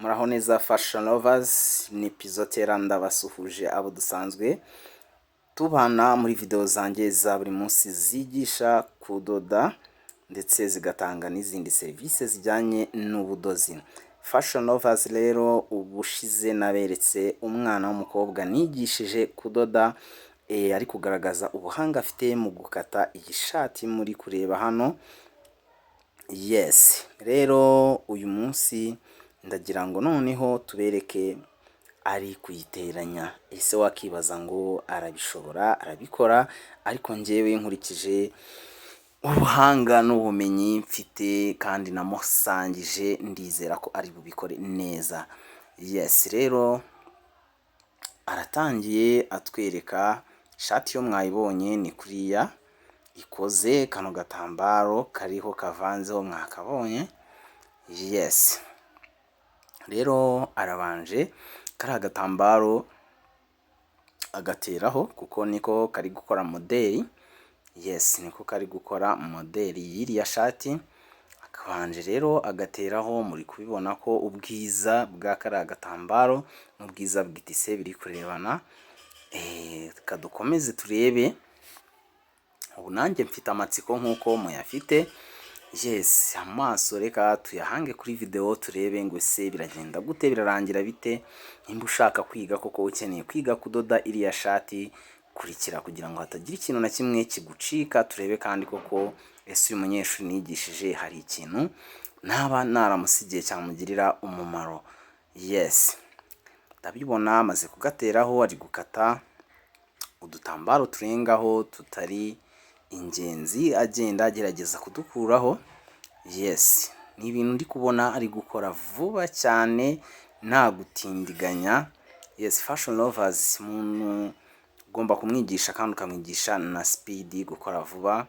Muraho neza fashion lovers, ni Pizotera ndabasuhuje abo dusanzwe tubana muri video zanjye za buri munsi zigisha kudoda ndetse zigatanga n'izindi serivisi zijyanye n'ubudozi. Fashion lovers rero ubushize naberetse umwana w'umukobwa nigishije kudoda ari kugaragaza ubuhanga afite mu gukata iyi shati muri kureba hano. Yes, rero uyu munsi ndagira ngo noneho tubereke ari kuyiteranya. Ese wakibaza ngo arabishobora, arabikora, ariko njyewe nkurikije ubuhanga n'ubumenyi mfite kandi namusangije ndizera ko ari bubikore neza. Yes, rero aratangiye atwereka ishati yo mwayibonye ni kuriya ikoze, kano gatambaro kariho kavanzeho mwakabonye. Yes, rero arabanje kari agatambaro agateraho kuko niko kari gukora modeli. Yes, niko kari gukora modeli y'iriya shati. Akabanje rero agateraho, muri kubibona ko ubwiza bwa kari agatambaro n'ubwiza bw'itise biri kurebana. Kadukomeze turebe. Ubu nanjye mfite amatsiko nk'uko muyafite. Yes, amaso reka tuyahange kuri video turebe ngo se biragenda gute, birarangira bite. Nimba ushaka kwiga koko ukeneye kwiga kudoda iriya shati, kurikira kugira ngo hatagira ikintu na kimwe kigucika. Turebe kandi koko ese uyu munyeshuri nigishije hari ikintu naba naramusigiye cyamugirira umumaro. Yes, ndabibona amaze kugateraho ari gukata udutambaro turengaho tutari ingenzi, agenda agerageza kudukuraho. Yes, ni ibintu ndi kubona ari gukora vuba cyane nta gutindiganya. Yes, fashion lovers, umuntu ugomba kumwigisha kandi ukamwigisha na speed, gukora vuba.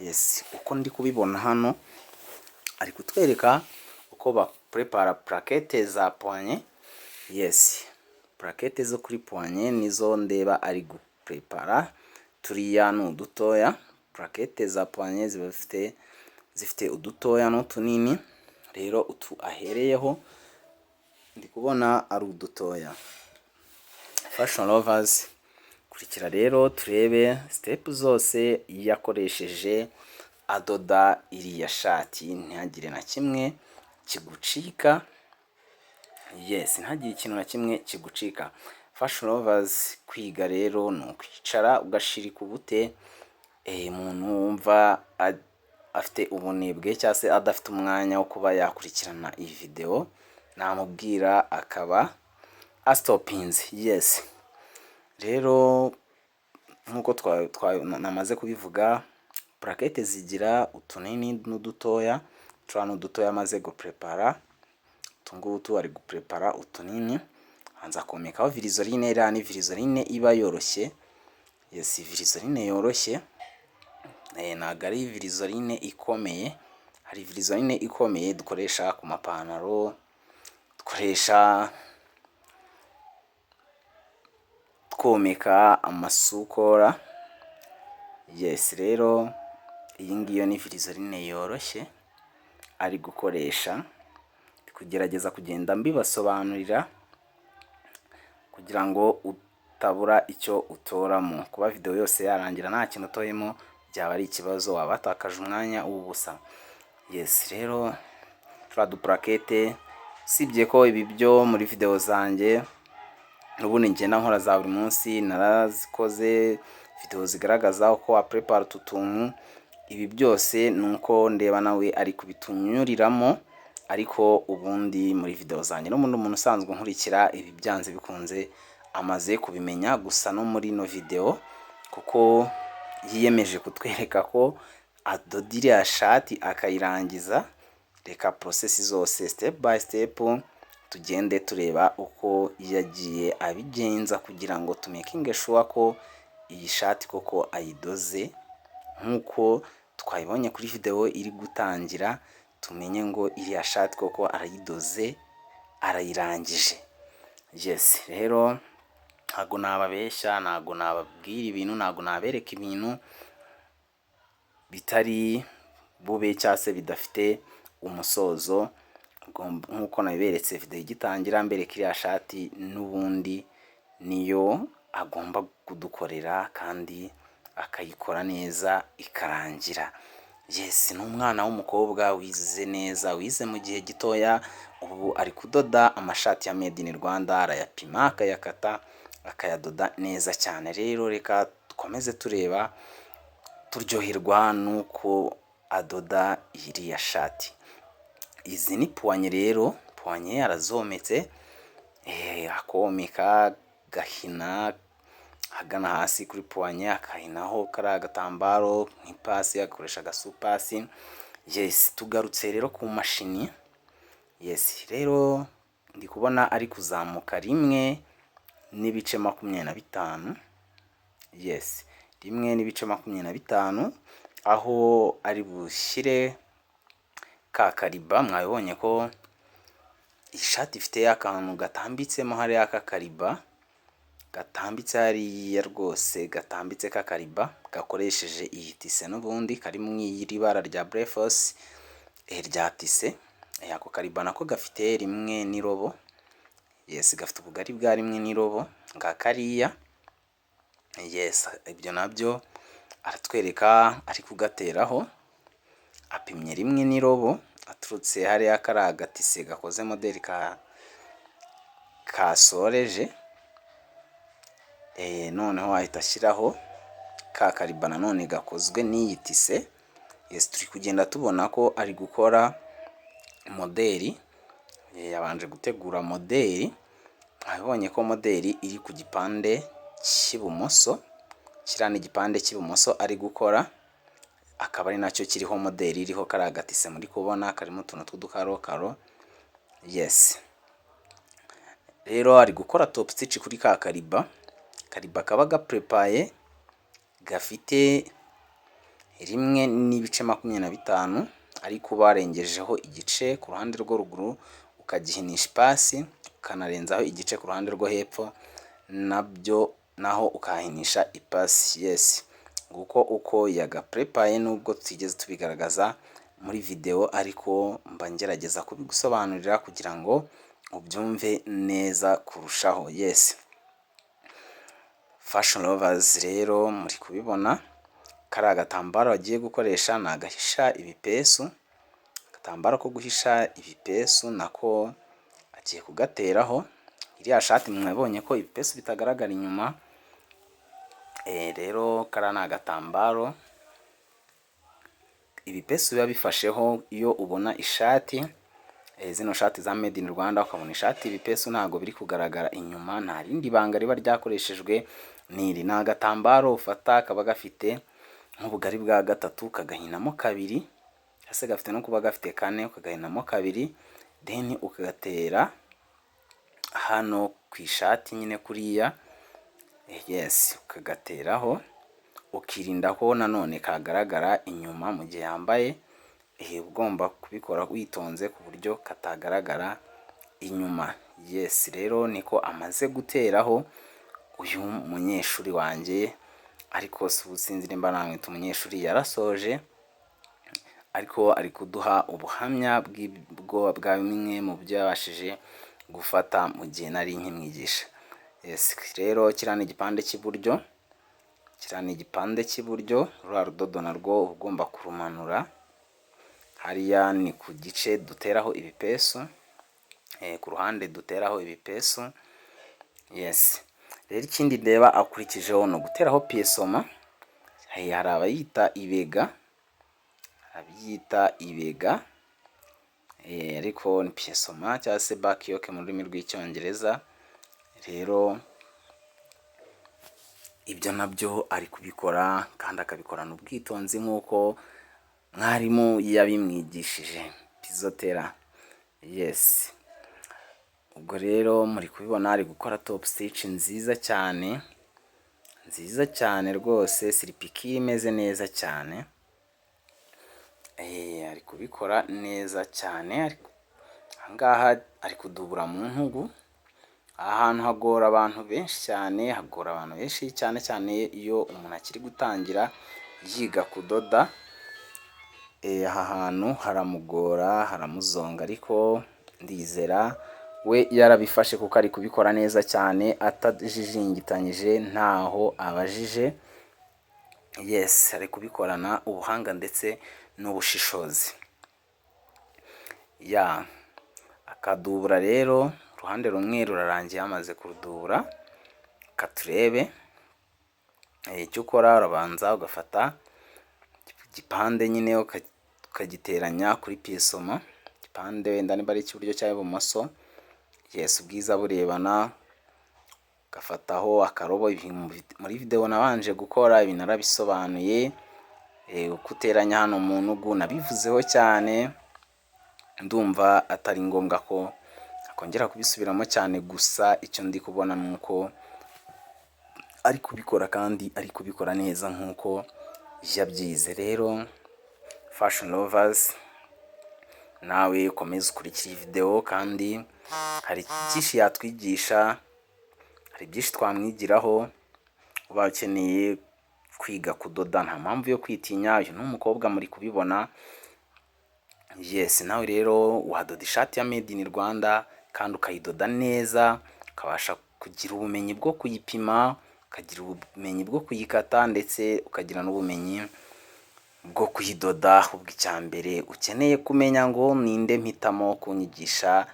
Yes, uko ndi kubibona hano ari kutwereka uko ba prepara plaquette za poignet. Yes, plaquette zo kuri poignet nizo ndeba ari guprepara. Turiya ni udutoya. Plaquette za poignet ziba zifite udutoya n'utunini. Rero utu ahereyeho ndi kubona ari udutoya. Fashion lovers, kurikira rero turebe step zose yakoresheje adoda iriya shati, ntihagire na kimwe kigucika. Yes, ntihagire ikintu na kimwe kigucika. Fashion lovers, kwiga rero ni ukwicara ugashirika ubute. Umuntu wumva afite ubunebwe cyangwa se adafite umwanya wo kuba yakurikirana iyi video, namubwira akaba astopinze. Yes, rero nkuko namaze kubivuga, plaquette zigira utunini n'udutoya. Turiya n'udutoya amaze guprepara, utungutu ari guprepara utunini. Hanza komekaho virizoline. Iriya ni virizoline iba yoroshye. Yes, virizoline yoroshye, ntabwo ari virizoline ikomeye. Hari virizoline ikomeye dukoresha ku mapantaro, dukoresha twomeka amasukora. Yes, rero iyi ngiyo ni virizoline yoroshye ari gukoresha. Kugerageza kugenda mbibasobanurira kugira ngo utabura icyo utoramo. Kuba video yose yarangira nta kintu utoyemo byaba ari ikibazo, wabatakaje umwanya w'ubusa. Yes, rero turiya duplaquette, usibye ko ibi byo muri video zanjye ubundi ngenda nkora za buri munsi, narazikoze video zigaragaza uko waprepara utu tuntu. Ibi byose nuko ndeba nawe ari kubitunyuriramo, ariko ubundi muri video zanjye n'umuntu usanzwe nkurikira ibi byanze bikunze amaze kubimenya. Gusa no muri no video kuko yiyemeje kutwereka ko adoda iriya shati akayirangiza, reka process zose step by step tugende tureba uko yagiye abigenza kugira ngo tumaking sure ko iyi shati koko ayidoze nkuko twayibonye kuri video iri gutangira. Tumenye ngo iriya shati koko arayidoze, arayirangije. Yes, rero ntago nababeshya, ntago nababwira ibintu, ntago nabereka ibintu bitari bube cyangwa se bidafite umusozo. nk'uko nabiberetse video igitangira mbere kiriya shati n'ubundi niyo agomba kudukorera kandi akayikora neza ikarangira. Yes, ni umwana w'umukobwa wize neza, wize mu gihe gitoya, ubu ari kudoda amashati ya made in Rwanda, arayapima akayakata akayadoda neza cyane. Rero reka dukomeze tureba turyoherwa nuko adoda iriya shati. Izi ni puwanye rero, puwanye arazometse akomeka gahina hagana hasi kuri puwanye, akahinaho kari agatambaro nk'ipasi, agakoresha agasupasi. Yes, tugarutse rero ku mashini. Yes, rero ndi kubona ari kuzamuka 1.25. Yes, 1.25, aho ari bushyire ka kariba. Mwabonye ko ishati ifite akantu gatambitsemo hariya aka kariba gatambitse hariya rwose, gatambitse ka kariba gakoresheje iyi tise n'ubundi kari mu iri bara rya brefosse rya tise. Ako kariba nako gafite 1.5. Yes, gafite ubugari bwa 1.5 nga kariya. Yes, ibyo nabyo aratwereka ari kugateraho, apimye 1.5 aturutse hariya kari agatise gakoze modeli kasoreje. Noneho ahita ashyiraho ka kariba nanone gakozwe n'iyi tise. Yes, turi kugenda tubona ko ari gukora modeli. Yabanje gutegura modeli. Mwabonye ko modeli iri ku gipande cy'ibumoso, kirana igipande cy'ibumoso ari gukora, akaba ari nacyo kiriho modeli iriho kari agatise muri kubona karimo utuntu tw'udukarokaro. Yes, rero ari gukora top stitch kuri ka kariba. Kariba kaba gaprepaye gafite 1.25, ariko barengejeho igice ku ruhande rwo ruguru ukagihinisha ipasi, ukanarenzaho igice ku ruhande rwo hepfo nabyo naho ukahinisha ipasi. Yes, nguko uko yagaprepaye, nubwo tutigeze tubigaragaza muri video, ariko mba ngerageza kubigusobanurira kugira ngo ubyumve neza kurushaho. Yes, fashion lovers rero muri kubibona kari agatambaro agiye gukoresha ni agahisha ibipesu. Agatambaro ko guhisha ibipesu nako agiye kugateraho iriya shati. Mwabonye ko ibipesu bitagaragara inyuma. Rero kara ni agatambaro ibipesu biba bifasheho. Iyo ubona ishati, zino shati za made in Rwanda, ukabona ishati ibipesu ntago biri kugaragara inyuma, nta rindi banga riba ryakoreshejwe. Ni agatambaro ufata kaba gafite nk'ubugari bwa 3 kagahinamo 2, hase gafite no kuba gafite 4 ukagahinamo 2, then ukagatera hano ku ishati nyine kuriya. Yes, ukagateraho ukirinda ko nanone kagaragara inyuma mu gihe yambaye. Ugomba kubikora witonze ku buryo katagaragara inyuma. Yes, rero niko amaze guteraho uyu munyeshuri wanjye, ariko sinzi nimba namwita umunyeshuri, yarasoje, ariko ari kuduha ubuhamya bwa bimwe mu byo yabashije gufata mu gihe nari nkimwigisha. Yes, rero kirana igipande cy'iburyo, rwa rudodo narwo ugomba kurumanura hariya ni ku gice duteraho ibipesu, ku ruhande duteraho ibipesu. Yes, rero ikindi ndeba akurikijeho no guteraho piesoma. Hari abayita ibega, ariko ni piesoma cyangwa se back yoke mu rurimi rw'icyongereza. Rero ibyo nabyo ari kubikora kandi akabikorana ubwitonzi nk'uko mwarimu yabimwigishije Pizotera. Yes, ubwo rero muri kubibona ari gukora top stitch nziza cyane rwose, siripiki imeze neza cyane. Ari kubikora neza cyane. Ahangaha ari kudubura mu ntugu. Ahantu hagora abantu benshi cyane, cyane iyo umuntu akiri gutangira yiga kudoda. Aha hantu haramugora, haramuzonga, ariko ndizera we yarabifashe kuko ari kubikora neza cyane atajijingitanyije, ntaho abajije. Yes, ari kubikorana ubuhanga ndetse n'ubushishozi. Ya akadubura rero uruhande rumwe rurarangiye amaze kurudubura. Katurebe icyo ukora, urabanza ugafata igipande nyine ukagiteranya kuri pisoma, igipande wenda niba ari icy'iburyo cyangwa ibumoso. Yes, ubwiza burebana. Ugafataho akarobo. Muri video nabanje gukora ibi narabisobanuye, uko uteranya hano mu ntugu nabivuzeho cyane, ndumva atari ngombwa ko akongera kubisubiramo cyane. Gusa icyo ndi kubona nuko ari kubikora kandi ari kubikora neza nkuko yabyize. Rero fashion lovers, nawe ukomeze ukurikira iyi video, kandi hari byinshi yatwigisha, hari byinshi twamwigiraho. Uba ukeneye kwiga kudoda nta mpamvu yo kwitinya, uyu ni umukobwa muri kubibona. Yes, nawe rero wadoda ishati ya made in Rwanda kandi ukayidoda neza, ukabasha kugira ubumenyi bwo kuyipima, ukagira ubumenyi bwo kuyikata, ndetse ukagira n'ubumenyi bwo kuyidoda. Ubwo icyambere ukeneye kumenya ngo ninde mpitamo kunyigisha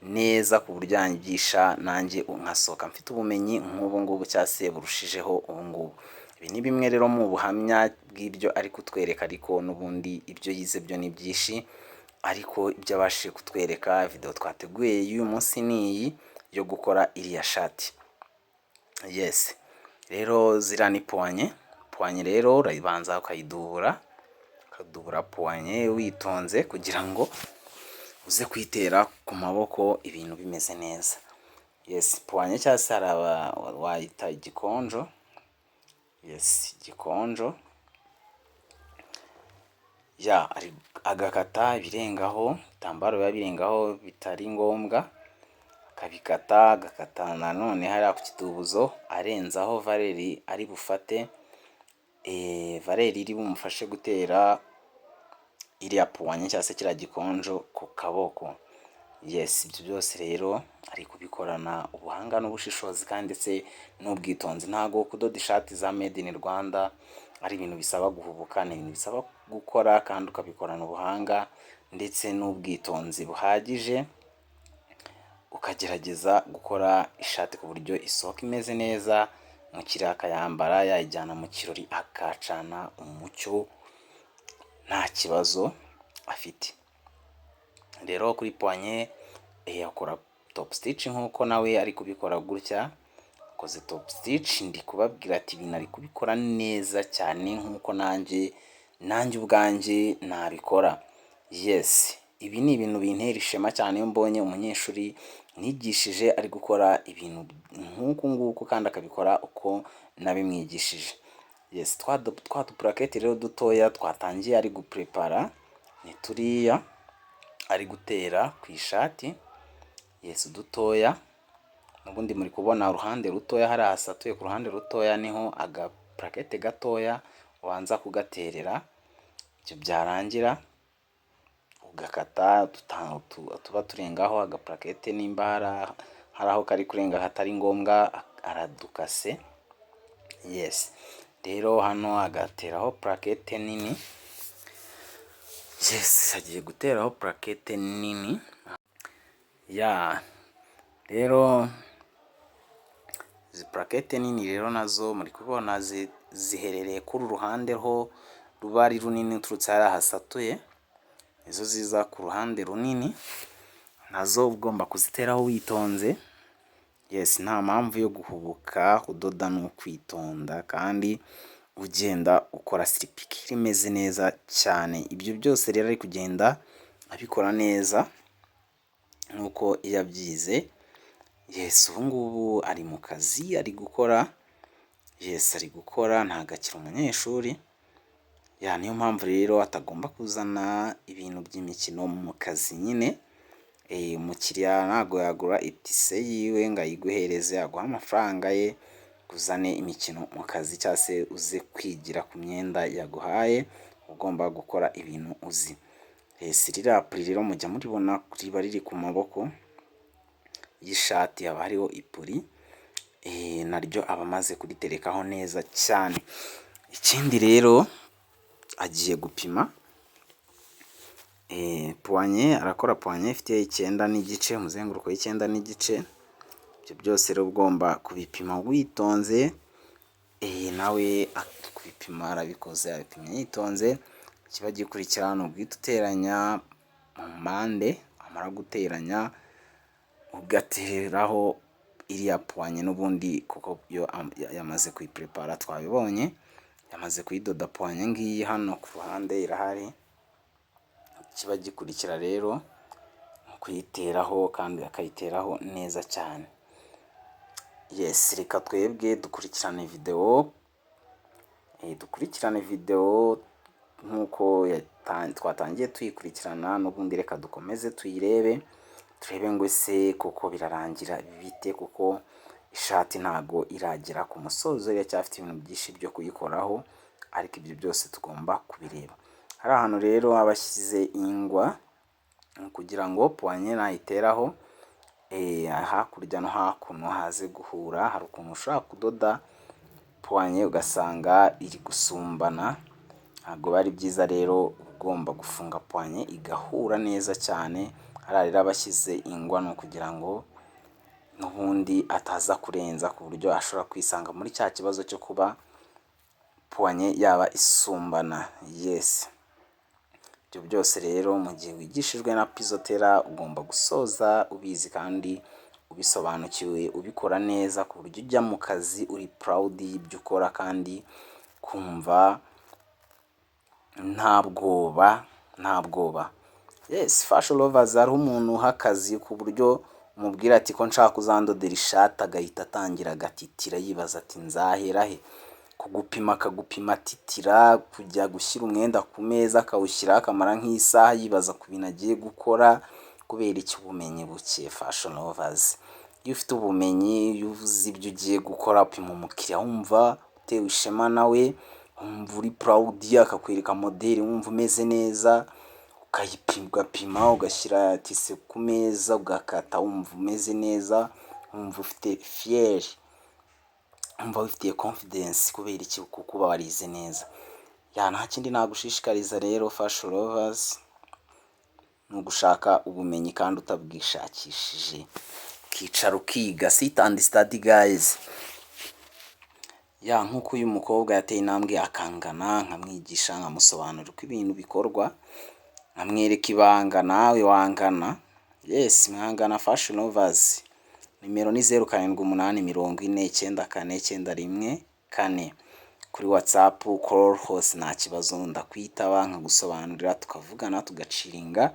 neza ku buryo yanyigisha nanjye nkasohoka mfite ubumenyi nk'ubu ngubu cyangwa se burushijeho ubu ngubu. Ibi ni bimwe rero mu buhamya bw'ibyo ari kutwereka, ariko n'ubundi ibyo yize byo ni byinshi, ariko ibyo abashije kutwereka. Video twateguye y'uyu munsi ni iyi yo gukora iriya shati. Yes, rero ziriya ni puwanye rero urayibanza ukayidubura, ukadubura puwanye witonze kugira ngo uze kwitera ku maboko ibintu bimeze neza. Yes, puwanye cyangwa se wayita igikonjo. Yes, igikonjo. Ya agakata ibirengaho, ibitambaro biba birengaho bitari ngombwa, akabikata. Agakata nanone hariya ku kidubuzo arenzaho valeri ari bufate, valeri iri bumufashe gutera iriya puwanye cyangwa se kiriya gikonjo ku kaboko. Yes, ibyo byose rero ari kubikorana ubuhanga n'ubushishozi kandi ndetse n'ubwitonzi. Ntago kudoda ishati za made in Rwanda ari ibintu bisaba guhubuka, ni ibintu bisaba gukora kandi ukabikorana ubuhanga ndetse n'ubwitonzi buhagije, ukagerageza gukora ishati ku buryo isohoka imeze neza, umukiriya akayambara yayijyana mu kirori akacana umucyo nta kibazo afite. Rero kuri puwanye akora top stitch nkuko nawe ari kubikora gutya, akoze top stitch. Ndi kubabwira ati ibintu ari kubikora neza cyane nkuko nanjye ubwanjye nabikora. Yes, ibi ni ibintu bintera ishema cyane iyo mbonye umunyeshuri nigishije ari gukora ibintu nk'uku nguku kandi akabikora uko nabimwigishije. Yes, twa dupurakete rero dutoya twatangiye ari guprepara ni turiya ari gutera ku ishati. Yes, dutoya. Ubundi muri kubona uruhande rutoya hari hasatuye, ku ruhande rutoya niho agapurakete gatoya ubanza kugaterera. Ibyo byarangira ugakata tuba turengaho agapurakete, nimba hari aho kari kurenga hatari ngombwa aradukase. Yes, rero hano agateraho purakete nini. Yes, agiye guteraho purakete nini. Ya rero izi purakete nini rero nazo muri kubona ziherereye kuri uruhande ho ruba ari runini, uturutse hariya hasatuye, izo ziza ku ruhande runini nazo ugomba kuziteraho witonze. Yes, nta mpamvu yo guhubuka, udoda no kwitonda kandi ugenda ukora siripiki imeze neza cyane. Ibyo byose rero ari kugenda abikora neza nkuko yabyize. Yes, ubu ngubu ari mu kazi ari gukora. Yes, ari gukora, ntabwo akiri umunyeshuri. Ya niyo mpamvu rero atagomba kuzana ibintu by'imikino mu kazi nyine. Umukiriya ntabwo yagura itise yiwe ngo ayiguhereze, yaguha amafaranga ye uzane imikino mu kazi cyangwa se uze kwigira ku myenda yaguhaye. Ugomba gukora ibintu uzi. ririya puri rero mujya muribona riba riri ku maboko y'ishati, haba hariho ipuri naryo aba amaze kuriterekaho neza cyane. Ikindi rero agiye gupima puwanye, arakora puwanye ifite 9 n'igice, umuzenguruko w'9 n'igice. Ibyo byose rero ugomba kubipima witonze, nawe kubipima arabikoze, abipimye yitonze. Kiba gikurikira ni uguhita uteranya mu mpande, amara guteranya ugateraho iriya puwanye n'ubundi, kuko yo yamaze kuyiprepara, twabibonye yamaze kuyidoda. puwanye ngiyi hano ku ruhande irahari. Kiba gikurikira rero kuyiteraho, kandi akayiteraho neza cyane. Yes, reka twebwe dukurikirane video nkuko twatangiye tuyikurikirana, n'ubundi reka dukomeze tuyirebe, turebe ngo ese koko birarangira bite, kuko ishati ntago iragera ku musozo, iracyafite ibintu byinshi byo kuyikoraho, ariko ibyo byose tugomba kubireba. Hari ahantu rero abashyize ingwa kugira ngo puwanye nayiteraho hakurya no hakuno haze guhura. Hari ukuntu ushobora kudoda puwanye ugasanga iri gusumbana, ntabwo bari byiza. Rero ugomba gufunga puwanye igahura neza cyane. Hariya rero abashyize ingwa ni ukugira ngo n'ubundi ataza kurenza, ku buryo ashobora kwisanga muri cya kibazo cyo kuba puwanye yaba isumbana. Yes, ibyo byose rero mu gihe wigishijwe na Pizotera ugomba gusoza ubizi kandi ubisobanukiwe, ubikora neza, ku buryo ujya mu kazi uri proud y'ibyo ukora, kandi kumva nta bwoba. Yes, fashion lovers, hariho umuntu uha akazi ku buryo umubwira ati ko nshaka uzandodera ishati, agahita atangira agatitira yibaza ati nzahera he. Kugupima akagupima atitira, kujya gushyira umwenda ku meza akawushyira akamara nk'isaha yibaza ku bintu agiye gukora, kubera iki? Ubumenyi buke. Fashion lovers, iyo ufite ubumenyi, iyo uzi ibyo ugiye gukora, upima umukiriya wumva utewe ishema nawe, wumva uri proud, akakwereka modeli wumva umeze neza, ugapima, ugashyira tise ku meza, ugakata wumva umeze neza, wumva ufite fier, wumva ufitiye confidence, kubera iki? Kuko uba warize neza. Nta kindi nagushishikariza rero fashion lovers, ni ugushaka ubumenyi kandi utabwishakishije, ukicara ukiga. Sit and study guys. Nkuko uyu mukobwa yateye intambwe akangana, nkamwigisha, nkamusobanurira uko ibintu bikorwa, nkamwereka ibanga, nawe wangana. Yes, mwangana fashion lovers. Nimero ni 0788409491 kuri WhatsApp, call hose nta kibazo, ndakwitaba nkagusobanurira, tukavugana, tugaciringa,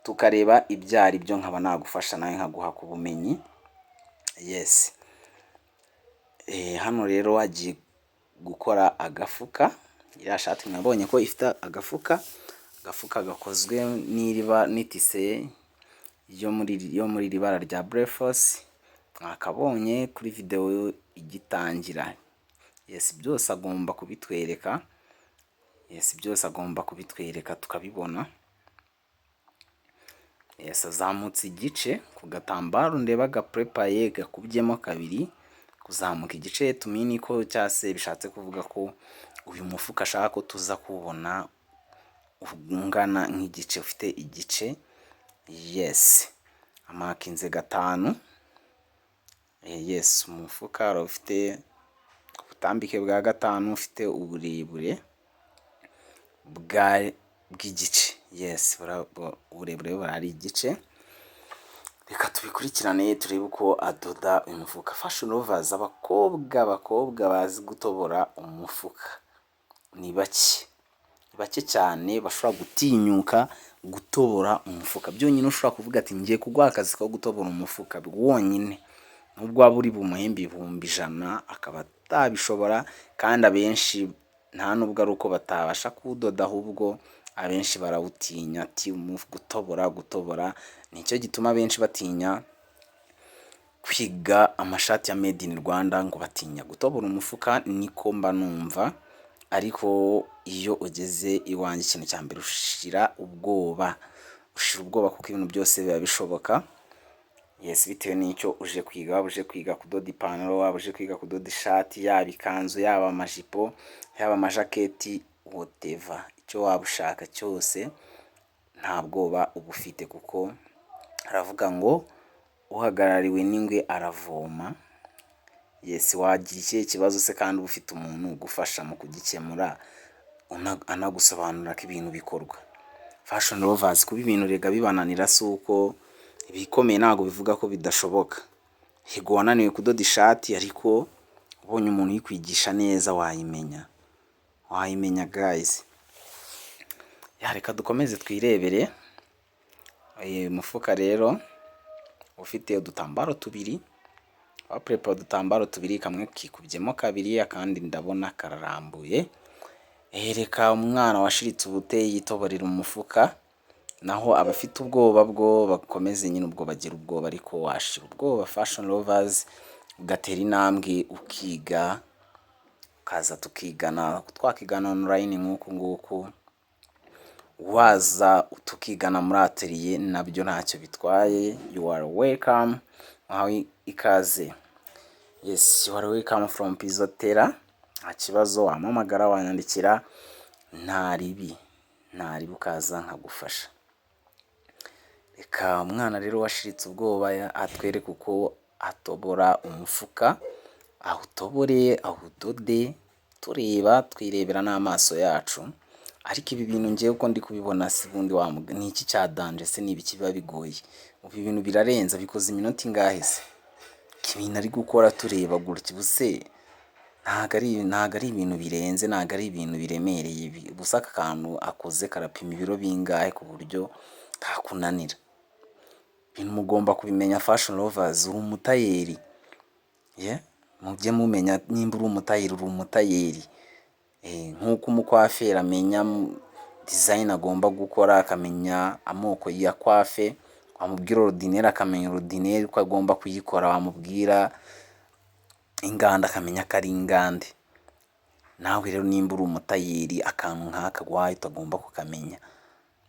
tukareba ibyo ari byo, nkaba nagufasha nawe nkaguha ku bumenyi. Yes, hano rero agiye gukora agafuka. Iriya shati mwabonye ko ifite agafuka gakozwe n'itise yo muri ribara rya Breforce, mwakabonye kuri video igitangira. Yes, byose agomba kubitwereka. Tukabibona. Yes, azamutse igice ku gatambaro ndeba gaprepaye gakubyemo kabiri, kuzamuka igice tumini ko cyase bishatse kuvuga ko uyu mufuka ashaka ko tuza kubona ungana nk'igice, ufite igice. Yes, amakinze 5. Yes, umufuka ufite ubutambike bwa 5, ufite uburebure bw'igice. Yes, uburebure burari igice. Reka tubikurikirane turebe uko adoda uyu mufuka. Fashion lovers, abakobwa bazi gutobora umufuka ni bake cyane bashobora gutinyuka gutobora umufuka. Byonyine ushobora kuvuga ati ngiye kuguha akazi ko gutobora umufuka wonyine, nubwo waba uri bumuhembe 100 akaba atabishobora. kandi abenshi nta nubwo ari uko batabasha kudoda, ahubwo abenshi barawutinya, ati gutobora. Nicyo gituma abenshi batinya kwiga amashati ya made in Rwanda, ngo batinya gutobora umufuka. Niko mba numva, ariko iyo ugeze iwanjye ikintu cya mbere ushira ubwoba kuko ibintu byose biba bishoboka. Yes, bitewe n'icyo uje kwiga, waba uje kwiga kudoda ipantaro, waba uje kwiga kudoda ishati, yaba ikanzu, yaba amajipo, yaba amajaketi, whatever, icyo waba ushaka cyose nta bwoba uba ufite, kuko aravuga ngo uhagarariwe n'ingwe aravoma. Yes, wagira ikihe kibazo se kandi uba ufite umuntu ugufasha mu kugikemura, anagusobanurira ko ibintu bikorwa. Fashion lovers, kuba ibintu rega bibananira si uko ibikomeye ntabwo bivuga ko bidashoboka. Higo wananiwe kudoda ishati, ariko ubonye umuntu uyikwigisha neza wayimenya guys. Reka dukomeze twirebere. Umufuka rero ufite udutambaro tubiri, waprepa udutambaro tubiri, kamwe kikubyemo kabiri, akandi ndabona kararambuye. Reka umwana washiritse ubute yitoborera umufuka, naho abafite ubwoba bwo bakomeze nyine ubwo bagira ubwoba, ariko washira ubwoba fashion lovers ugatera intambwe ukiga, ukaza twakigana online nk'uku nguku, waza tukigana muri atelier nabyo ntacyo bitwaye. You are welcome, wahawe ikaze. Yes, you are welcome from Pizotera. Nta kibazo, wampamagara, wanyandikira, nta ribi ukaza nkagufasha. Reka umwana rero washiritse ubwoba atwereke uko atobora umufuka, aho utoboreye, aho udode, twirebera n'amaso yacu. Ariko ibi bintu ngewe uko ndi kubibona si bundi ni iki cyadanje se, ni ibiki biba bigoye? Ibi bintu birarenza, bikoze iminota ingahe se? Ibintu ari gukora tureba gutya, ubuse ntago ari ibintu birenze, ntago ari ibintu biremereye. Gusa aka kantu akoze karapima ibiro bingahe ku buryo kakunanira. Ibintu mugomba kubimenya fashion lovers, uri umutayeri. Mujye mumenya nimba uri umutayeri, nk'uko umukwaferi amenya design agomba gukora, akamenya amoko ya kwafe, wamubwira ordinaire akamenya ordinaire uko agomba kuyikora, wamubwira inganda akamenya ko ari ingande. Nawe rero nimba uri umutayeri, akantu nk'aka wahita ugomba kukamenya,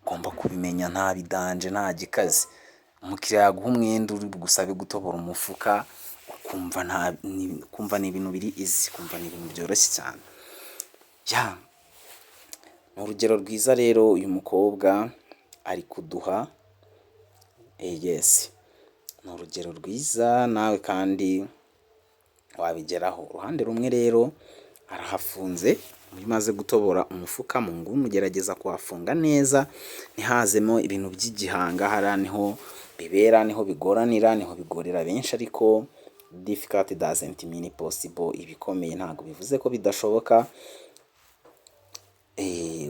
ugomba kubimenya, nta bidanje, nta gikaze. Umukiriya yaguha umwenda uri bugusabe gutobora umufuka, kumva ni ibintu biri easy, kumva ni ibintu byoroshye cyane. Ni urugero rwiza rero uyu mukobwa ari kuduha. Yes, ni urugero rwiza, nawe kandi wabigeraho. Uruhande rumwe rero arahafunze, umaze gutobora umufuka mu nguni ugerageza kuhafunga neza, ntihazemo ibintu by'igihanga. Hariya niho bibera, niho bigoranira, niho bigorera benshi, ariko difficult doesn't mean possible. Ibikomeye ntabwo bivuze ko bidashoboka.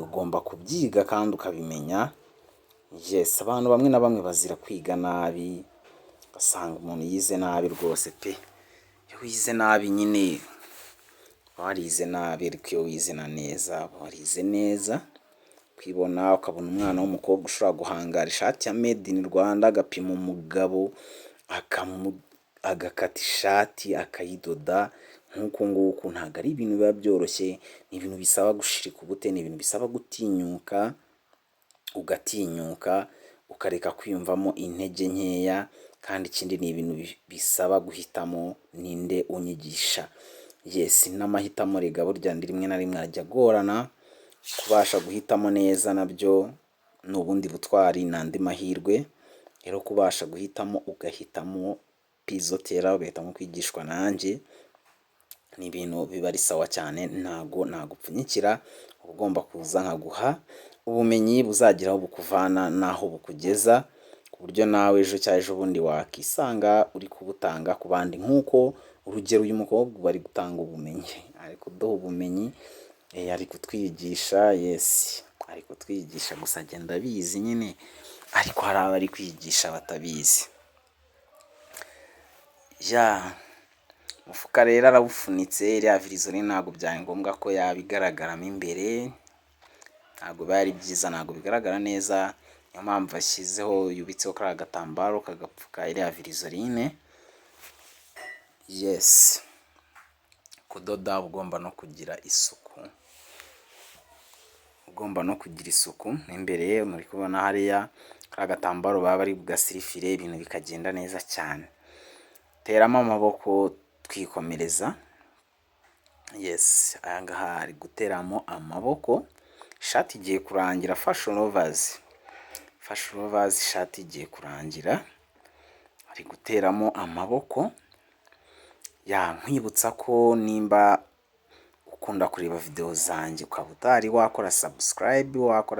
Ugomba kubyiga kandi ukabimenya. Yes, abantu bamwe na bamwe bazira kwiga nabi, ugasanga umuntu yize nabi rwose pe. Iyo wize nabi nyine warize nabi, ariko iyo wize neza warize neza. Kwibona ukabona umwana w'umukobwa ushobora guhangara ishati ya made in Rwanda, agapima umugabo, agakata ishati akayidoda nk'uko nguko, ntabwo ari ibintu biba byoroshye. Ni ibintu bisaba gushirika ubute, ni ibintu bisaba gutinyuka, ugatinyuka ukareka kwiyumvamo intege nkeya. Kandi ikindi ni ibintu bisaba guhitamo ninde unyigisha. Yes, n'amahitamo rega burya rimwe na rimwe ajya agorana, kubasha guhitamo neza nabyo ni ubundi butwari, n'andi mahirwe. Rero kubasha guhitamo, ugahitamo Pizotera, ugahitamo kwigishwa nanjye, ni ibintu biba ari sawa cyane. ntago upfunyikira, ugomba kuza nkaguha ubumenyi buzagira aho bukuvana n'aho bukugeza, ku buryo nawe ejo cyangwa ejo bundi wakisanga uri kubutanga ku bandi. Nk'uko urugero uyu mukobwa bari gutanga ubumenyi, ari kuduha ubumenyi, ari kutwigisha. Yes, ari kutwigisha, gusa agenda abizi nyine, ariko hari abari kwigisha batabizi. Umufuka rero arawufunitse, iriya virizori ntabwo byari ngombwa ko yabigaragaramo imbere, ntabwo bari byiza, ntabwo bigaragara neza. Niyo mpamvu ashyizeho, yubitseho kariya gatambaro kagapfuka iriya virizorine. Yes, kudoda ugomba no kugira isuku. ugomba no kugira isuku. Imbere muri kubona hariya kari agatambaro baba bari bugasirifire, ibintu bikagenda neza cyane. Teramo amaboko twikomereza. Yes, aya ngaha ari guteramo amaboko. Ishati igiye kurangira. Fashion lovers, ishati igiye kurangira, ari guteramo amaboko. Nkwibutsa ko nimba ukunda kureba video zanjye ukaba utari wakora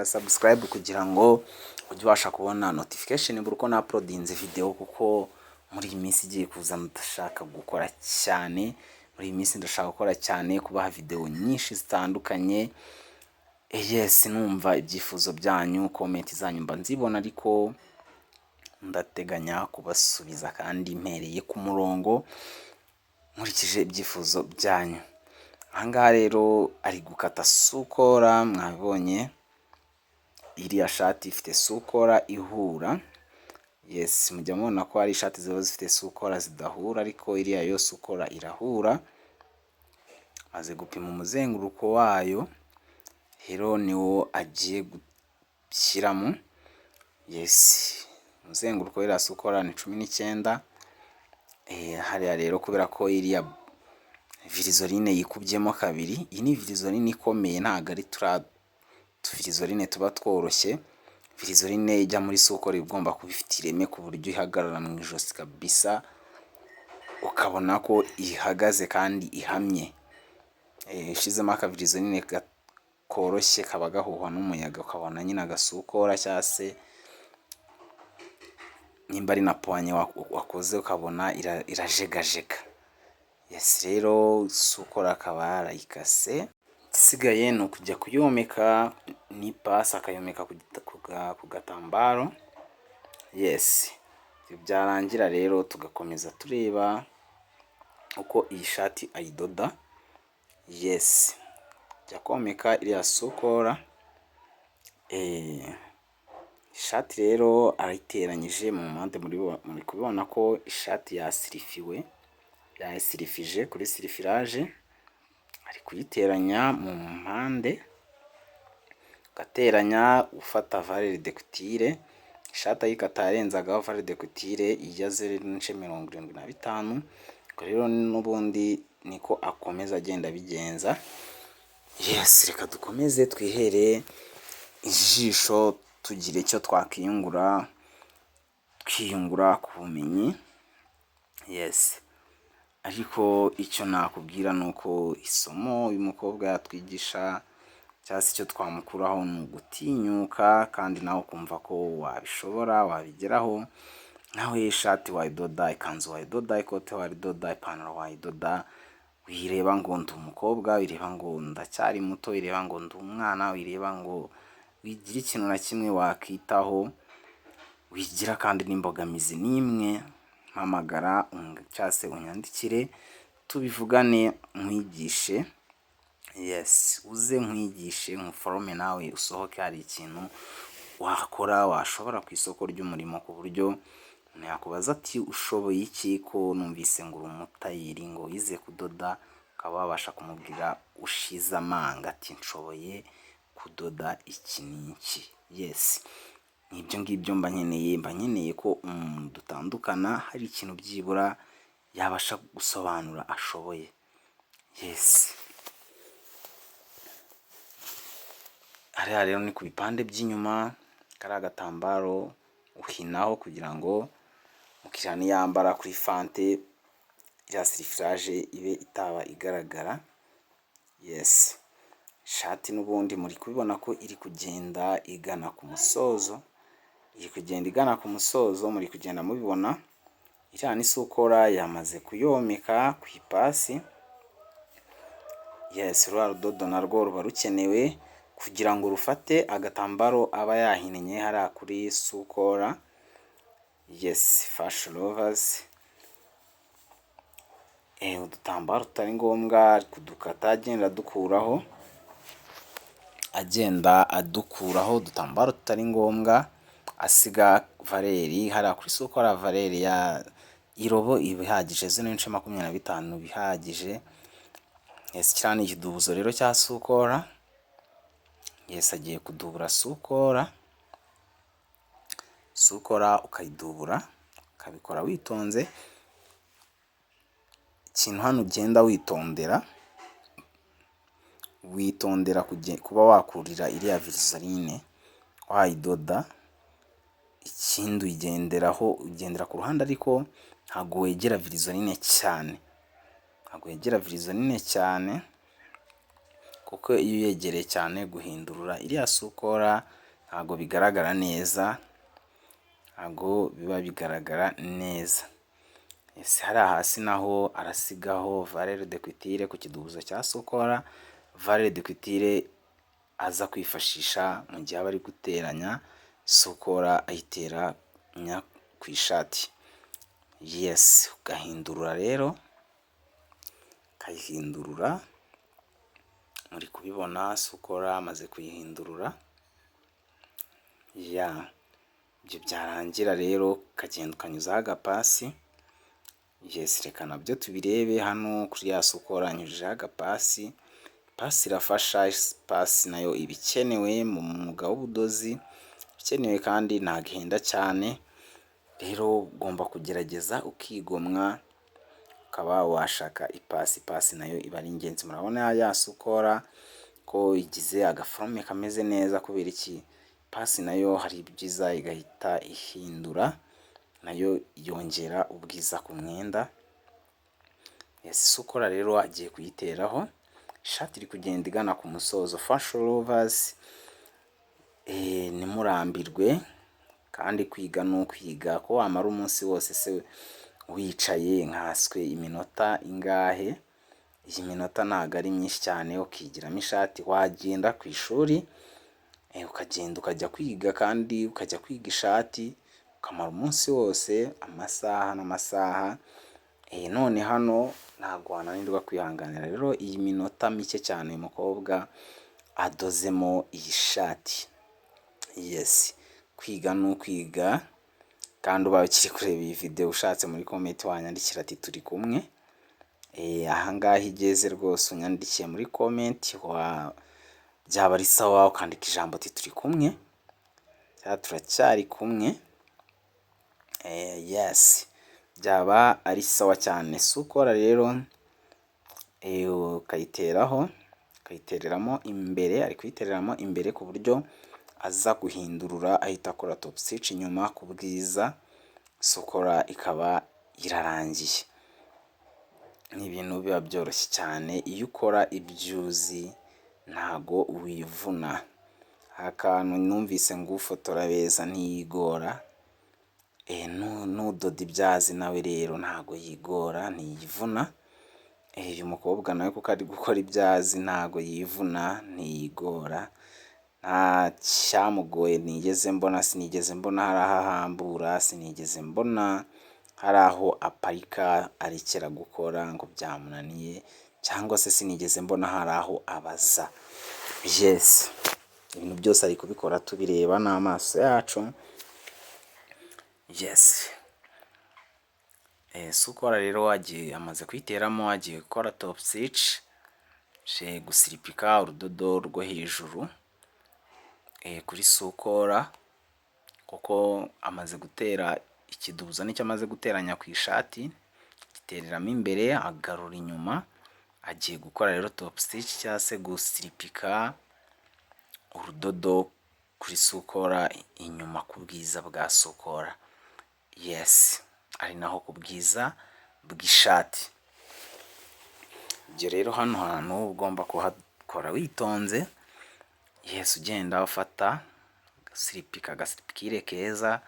subscribe kugira ngo ujye ubasha kubona notification buri uko na uploadinze video, kuko muri iyi minsi igiye kuza ndashaka gukora cyane. Kubaha video nyinshi zitandukanye. Yes, numva ibyifuzo byanyu, comment zanyu mba nzibona, ariko ndateganya kubasubiza kandi mpereye ku murongo nkurikije ibyifuzo byanyu. Ahangaha rero ari gukata sukora, mwabonye iriya shati ifite sukora ihura. Yes, mujya mubona ko hari ishati ziba zifite sukora zidahura, ariko iriya yo sukora irahura. Maze gupima umuzenguruko wayo, hero niwo agiye gushyiramo. Yes, umuzenguruko w'iriya sukora ni 19. Hariya rero kubera ko iriya virizoline yikubyemo kabiri, iyi ni virizoline ikomeye, ntago ari virizoline tuba tworoshye. Virizoline ijya muri sukora igomba kuba ifite ireme ku buryo ihagarara mu ijosi kabisa, ukabona ko ihagaze kandi ihamye. Ishizemo akavirizoline koroshye kaba gahuhwa n'umuyaga, ukabona nyine agasukora cyangwa se nimba ari na poanye wakoze ukabona irajegajega. Yes, rero sukora akaba yarayikase. Igisigaye ni ukujya kuyomeka n'ipasi, akayomeka ku gatambaro. Yes, byarangira rero tugakomeza tureba uko iyi shati ayidoda. Yes, jya komeka iriya sukora. Ishati rero arayiteranyije mu mpande, muri kubibona ko ishati yasirifije kuri sirifirage. Ari kuyiteranya mu mpande, ugateranya ufata valeur de couture. Ishati ayikata yarenzagaho valeur de couture ijya 0.75. Ubwo rero n'ubundi niko akomeza agenda bigenza. Yes, reka dukomeze twihere ijisho, tugire icyo twakiyungura ku bumenyi. Yes, ariko icyo nakubwira nuko isomo uyu mukobwa yatwigisha cyangwa se icyo twamukuraho ni ugutinyuka, kandi nawe ukumva ko wabishobora, wabigeraho. Nawe ishati wayidoda, ikanzu wayidoda, ikote wayidoda, ipantaro wayidoda. Wireba ngo ndi umukobwa, wireba ngo ndacyari muto, wireba ngo ndi umwana, wireba ngo wigira ikintu na kimwe wakitaho, wigira kandi n'imbogamizi n'imwe, mpamagara cyangwa se unyandikire tubivugane nkwigishe. Yes, uze nkwigishe, nkuforome nawe usohoke hari ikintu wakora, washobora ku isoko ry'umurimo, ku buryo yakubaza ati ushoboye iki, ko numvise ngo uri umutayeri, ngo wize kudoda, ukaba wabasha kumubwira ushize amanga ati nshoboye kudoda iki n'iki. Yes, nibyo ngibyo mba nkeneye ko dutandukana, hari ikintu byibura yabasha gusobanura ashoboye. Yes, hariya rero ni ku bipande by'inyuma, kari agatambaro uhinaho kugira ngo mukiriya niyambara kuri fante iriya sirifirage ibe itaba igaragara. Yes, ishati n'ubundi muri kubibona ko iri kugenda igana ku musozo, muri kugenda mubibona. Iriya ni sukora yamaze kuyomeka ku ipasi. Yes, rwa rudodo narwo ruba rukenewe kugira ngo rufate agatambaro aba yahinnye hariya kuri sukora. Yes, fashion lovers, udutambaro tutari ngombwa kudukata agenda adukuraho udutambaro tutari ngombwa, asiga valeri hariya kuri sukora. Valeri ya irobo ibihagije, 0.25 bihagije. Yes, cyane ikidubuzo rero cya sukora Yes, agiye kudubura sukora ukayidubura, ukabikora witonze. Ikintu hano ugenda witondera kuba wakurira iriya virisorine wayidoda. Ikindi ugendera ku ruhande, ariko ntabwo wegera virisorine cyane, kuko iyo uyegereye cyane guhindurura iriya sukora ntabwo bigaragara neza, biba bigaragara neza. Ese hariya hasi naho arasigaho valeur de culture ku kidubuzo cya sukora, valeur de culture aza kwifashisha mu gihe aba ari guteranya sukora ayiteranya ku ishati. Yes, ugahindurura rero, ukayihindurura. Muri kubibona sukora amaze kuyihindurura. Ibyo byarangira rero ukagenda ukanyuzaho agapasi. Yes, reka nabyo tubirebe. Hano kuri ya sukora anyujijeho agapasi. Pasi irafasha, pasi nayo iba ikenewe mu mwuga w'ubudozi, ikenewe kandi ntabwo ihenda cyane. Rero ugomba kugerageza ukigomwa, ukaba washaka ipasi. Pasi nayo iba ari ingenzi. Murabona ya sukora ko igize agaforome kameze neza, kubera iki? Pasi nayo hari ibyiza igahita ihindura, nayo yongera ubwiza ku mwenda. Yes, sukora rero agiye kuyiteraho. Ishati iri kugenda igana ku musozo. Fashion lovers, nimurambirwe, kandi kwiga ni ukwiga. Ko wamara umunsi wose se wicaye nkaswe iminota ingahe? Iyi minota ntabwo ari myinshi cyane ukigiramo ishati. Wagenda ku ishuri ukagenda ukajya kwiga, kandi ukajya kwiga ishati ukamara umunsi wose, amasaha n'amasaha. None hano ntabwo wananirwa kwihanganira rero iyi minota mike cyane uyu mukobwa adozemo iyi shati. Yes, kwiga ni ukwiga. Kandi ubaye ukiri kureba iyi video, ushatse muri comment wanyandikira ati turi kumwe. Ahangaha igeze rwose unyandikiye muri comment, byaba ari sawa. Ukandika ijambo ati turi kumwe, cyangwa turacyari kumwe. Yes, byaba ari sawa cyane. Sukora rero ukayitereramo imbere, ari kuyitereramo imbere ku buryo aza guhindurura, ahita akora top stitch inyuma ku bwiza. Sukora ikaba irarangiye. Ni ibintu biba byoroshye cyane iyo ukora ibyuzi, ntago wivuna. Akantu numvise ngo ufotora beza ntiyigora. Nudoda ibyazi nawe rero ntago yigora, ntiyivuna. Uyu mukobwa nawe kuko ari gukora ibyazi ntago yivuna, ntiyigora. Nta cyamugoye sinigeze mbona hari aho ahambura, sinigeze mbona hari aho aparika arekera gukora ngo byamunaniye, cyangwa se sinigeze mbona hari aho abaza. Yes, ibintu byose ari kubikora tubireba n'amaso yacu. Yes, sukora rero amaze kuyiteramo, agiye gukora top stitch, gusiripika urudodo rwo hejuru kuri sukora, kuko amaze gutera ikidubuzo nicyo amaze guteranya ku ishati, gitereramo imbere agarura inyuma. Agiye gukora rero top stitch, cyangwa se gusiripika urudodo kuri sukora inyuma ku bwiza bwa sukora. Yes, ari naho ku bwiza bw'ishati. Ibyo rero hano hantu ugomba kuhakora witonze. Yes, ugenda ufata agasiripikire keza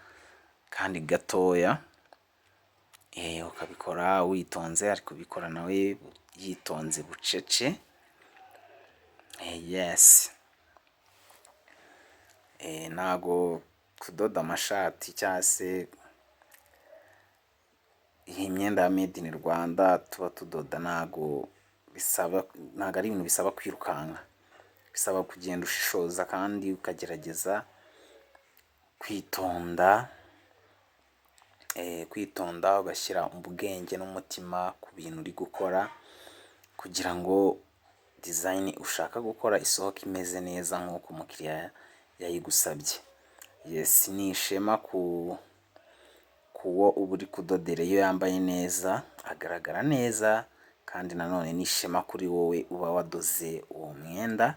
kandi gatoya. Ukabikora witonze, ari kubikora nawe yitonze bucece. Yes, ntago kudoda amashati cyangwa se iyi myenda ya made in Rwanda tuba tudoda, ntago ari ibintu bisaba kwirukanka. Bisaba kugenda ushishoza, kandi ukagerageza kwitonda, ugashyira ubwenge n'umutima ku bintu uri gukora, kugira ngo design ushaka gukora isohoka imeze neza nk'uko umukiriya yayigusabye. Yes, ni ishema kuwo uba uri kudodera, iyo yambaye neza agaragara neza, kandi nanone ni ishema kuri wowe uba wadoze uwo mwenda,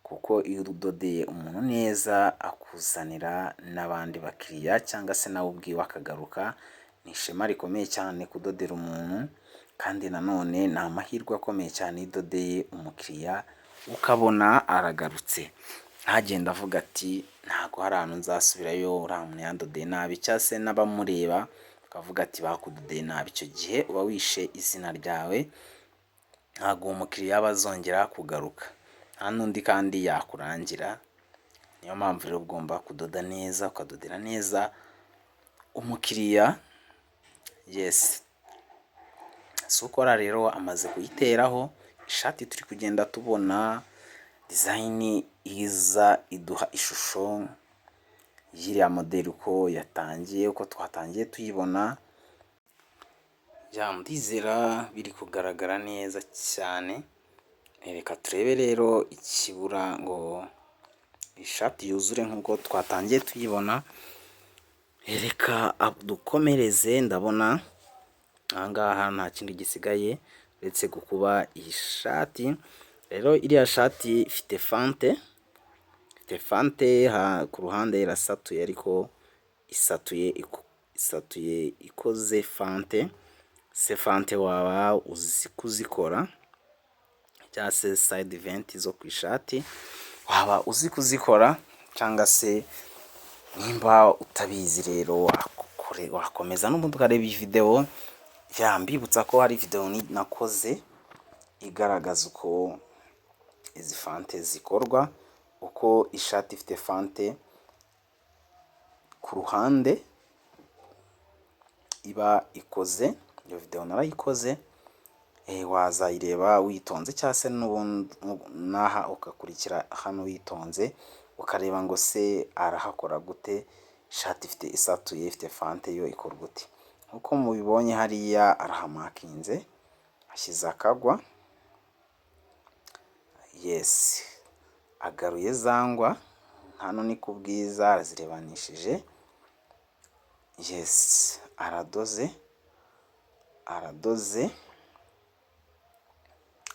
kuko iyo udodeye umuntu neza akuzanira n'abandi bakiriya cyangwa se nawe ubwiwe akagaruka. Ni ishema rikomeye cyane kudodera umuntu, kandi nanone ni amahirwe akomeye cyane iyo udodeye umukiriya ukabona aragarutse, ntagenda avuga ati ntago hari ahantu nzasubirayo, uriya muntu yandodeye nabi, cyangwa se n'abamureba bakavuga ati bakudodeye nabi. Icyo gihe uba wishe izina ryawe, ntago uwo mukiriya aba azongera kugaruka, nta n'undi kandi yakurangira. Niyo mpamvu rero ugomba kudoda neza, ukadodera neza umukiriya. Yes, si ukora rero amaze kuyiteraho ishati, turi kugenda tubona design iza iduha ishusho y'iriya modeli uko yatangiye, uko twatangiye tuyibona. Ndizera biri kugaragara neza cyane. Reka turebe rero ikibura ngo ishati yuzure nk'uko twatangiye tuyibona. Reka dukomereze, ndabona ahangaha nta kindi gisigaye uretse gukuba iyi shati. Rero iriya shati ifite fante, ku ruhande irasatuye, ariko isatuye ikoze fante. Se fante waba uzi kuzikora, cyangwa se side vent zo ku ishati waba uzi kuzikora, cyangwa se nimba utabizi rero wakomeza n'ubundi ukareba iyi video. Mbibutsa ko hari video nakoze igaragaza uko izi fante zikorwa, uko ishati ifite fante ku ruhande iba ikoze. Iyo video narayikoze, wazayireba witonze, cyangwa se naha ugakurikira hano witonze, ukareba ngo se arahakora gute, ishati ifite isatuye ifite fante yo ikora gute. Uko mubibonye hariya arahamakinze, ashyize akagwa. Yes, agaruye zangwa, hano ni ku bwiza, arazirebanishije. Yes, aradoze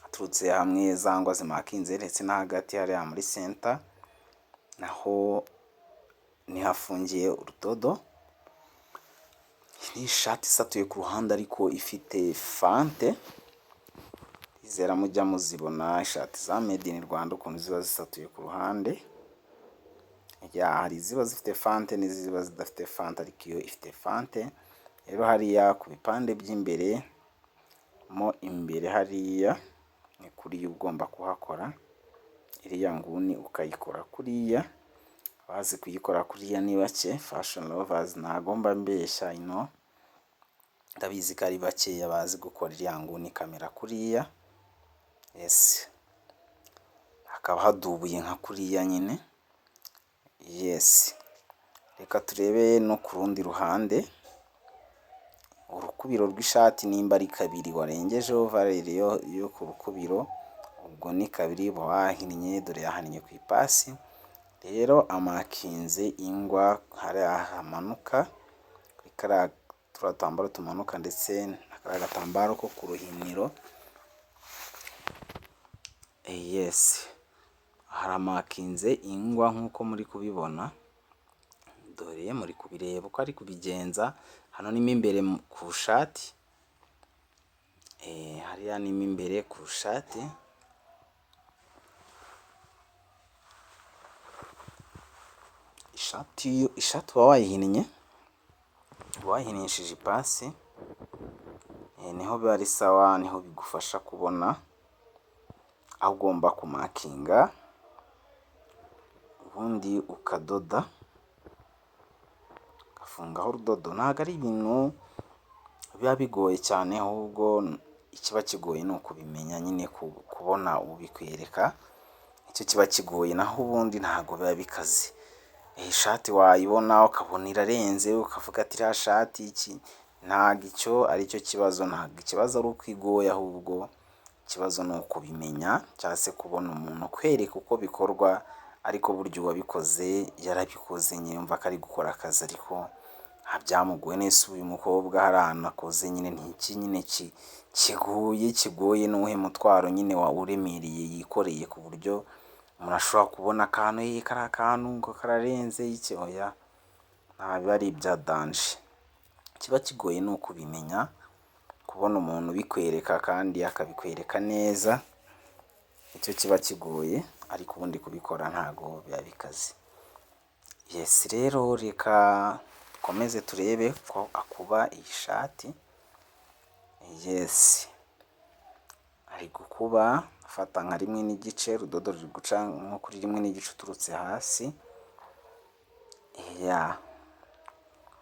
aturutse hamwe zangwa zimakinze, ndetse na hagati hariya muri center naho nihafungiye urudodo. Ni ishati isatuye ku ruhande ariko ifite fante. Izera mujya muzibona ishati za made in Rwanda ukuntu ziba zisatuye ku ruhande. Hari iziba zifite fante n'iziba zidafite fante, ariko iyo ifite fante. Rero hariya ku bipande by'imbere mo imbere hariya ni kuri ugomba kuhakora, iriya nguni ukayikora kuriya. Bazi kuyikora kuriya ni bake, fashion lovers ntagomba mbeshya, ndabizi ko ari bakeya bazi gukora iriya nguni kamera kuriya. Yes, hakaba hadubuye nka kuriya nyine. Yes, reka turebe no ku rundi ruhande. Urukubiro rw'ishati nimba ari kabiri warengejeho valeri yo ku rukubiro, ubwo ni kabiri uba wahinnye, dore yahinnye ku ipasi. Rero amakinze ingwa hariya hamanuka kuri kariya turatambaro tumanuka, ndetse n'akariya gatambaro ko ku ruhiniro. Yes, haramakinze ingwa nk'uko muri kubibona, dore muri kubireba uko ari kubigenza. Hano ni imbere ku shati, hariya ni imbere ku shati. Ishati uba wayihinnye, wayihinishije ipasi, niho biba ari sawa, niho bigufasha kubona aho ugomba kumakinga, ubundi ukadoda, ugafungaho urudodo. Ntabwo ari ibintu biba bigoye cyane, ahubwo ikiba kigoye ni ukubimenya nyine, kubona ubikwereka, icyo kiba kigoye, naho ubundi ntabwo biba bikaze. Ishati wayibona ukabona irarenze, ukavuga ati iriya shati iki, ntabwo icyo ari cyo kibazo. Ntabwo ikibazo ari uko igoye, ahubwo ikibazo ni ukubimenya cyangwa se kubona umuntu kwereka uko bikorwa, ariko burya uwabikoze yarabikoze nyine yumva ko ari gukora akazi, ariko byamugoye neza. Uyu mukobwa hari ahantu akoze nyine ntiki nyine kigoye n'uwuhe mutwaro nyine uremereye yikoreye, ku buryo umuntu ashobora kubona akantu kari akantu ngo kararenze iki, oya ntabwo ari ibya danje. Kiba kigoye ni ukubimenya, kubona umuntu ubikwereka kandi akabikwereka neza, icyo kiba kigoye, ariko ubundi kubikora ntago biba bikaze. Yes, rero reka dukomeze turebe ko akuba iyi shati. Yes, ari gukuba afata nka 1 n'igice, urudodo ruri guca nko kuri 1 n'igice uturutse hasi.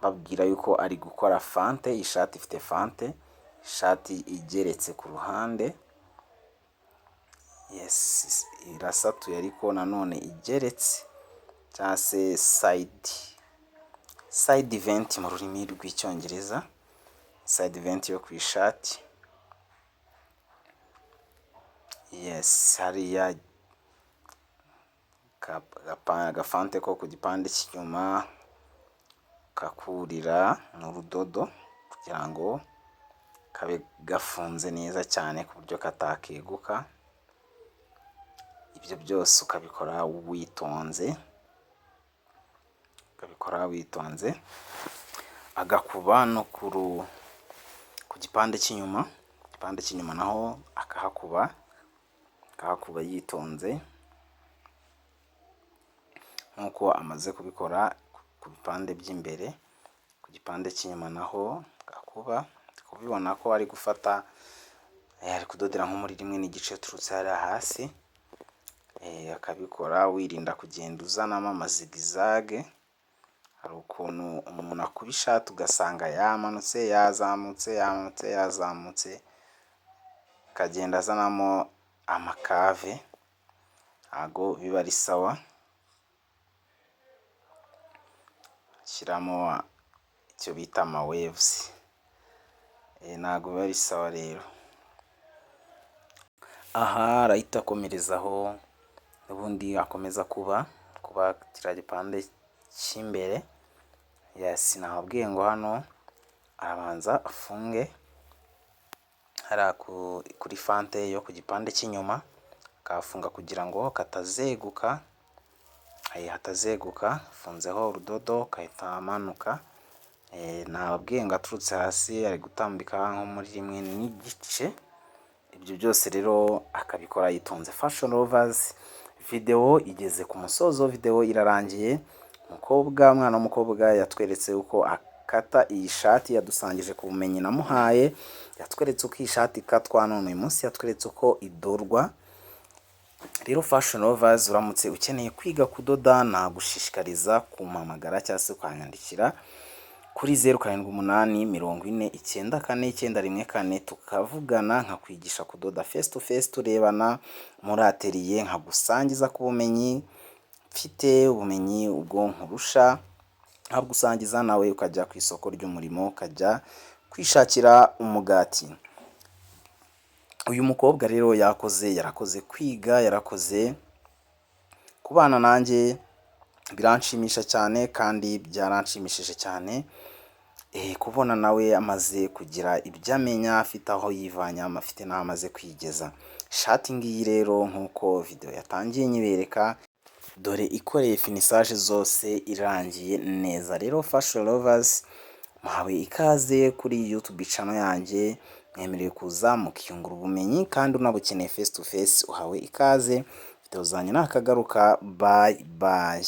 Babwira yuko ari gukora fante. Iyi shati ifite fante, ishati igeretse ku ruhande. Yes, irasatuye ariko nanone igeretse, cyangwa se side vent mu rurimi rw'icyongereza, side vent yo ku ishati. Yes, hariya agafante ko ku gipande cy'inyuma kakurira n'urudodo kugira ngo kabe gafunze neza cyane ku buryo katakeguka. Ibyo byose ukabikora witonze, agakuba no ku gipande cy'inyuma. Igipande cy'inyuma naho akahakuba yitonze nk'uko amaze kubikora ku bipande by'imbere. Ku gipande cy'inyuma naho gakuba, kubibona ko ari gufata, ari kudodera nko muri 1 n'igice uturutse hariya hasi. Akabikora wirinda kugenda uzanamo amazigizage. Hari ukuntu umuntu akuba ishati ugasanga yamanutse yazamutse, akagenda azanamo amakave, ntago biba ari sawa. Shyiramo icyo bita ama waves, ntago biba ari sawa rero. Aha arahita akomerezaho, ubundi akomeza kuba kiriya gipande cy'imbere. Yes, nababwiye ngo hano arabanza afunge hariya kuri fante yo ku gipande cy'inyuma, akafunga kugira ngo katazeguka. Hatazeguka, afunzeho urudodo kahita amanuka. Nababwiye ngo aturutse hasi ari gutambika nko muri 1 n'igice. Ibyo byose rero akabikora yitonze. Fashion lovers, video igeze ku musozo, video irarangiye. Umwana w'umukobwa yatweretse uko akata iyi shati, yadusangije ku bumenyi namuhaye, yatweretse uko iyi shati ikatwa, none uyu munsi yatweretse uko idorwa. Rero fashion lovers, uramutse ukeneye kwiga kudoda, nagushishikariza kumpamagara cyangwa se ukanyandikira kuri 0780494914 tukavugana, nkakwigisha kudoda face to face, turebana muri atelier, nkagusangiza ku bumenyi mfite, ubumenyi ubwo nkurusha, nkagusangiza nawe ukajya ku isoko ry'umurimo, ukajya kwishakira umugati. Uyu mukobwa rero yarakoze kwiga, yarakoze kubana nanjye, biranshimisha cyane kandi byaranshimishije cyane kubona nawe amaze kugira ibyo amenya, afite aho yivanye, afite n'aho amaze kwigeza. Shati ngiyi rero nk'uko video yatangiye nyibereka, dore ikoreye finissage zose, irangiye neza. Rero fashion lovers, muhawe ikaze kuri YouTube channel yanjye, mwemerewe kuza mukiyungura ubumenyi, kandi unabukeneye face to face uhawe ikaze. Video zanjye nakagaruka, bye bye.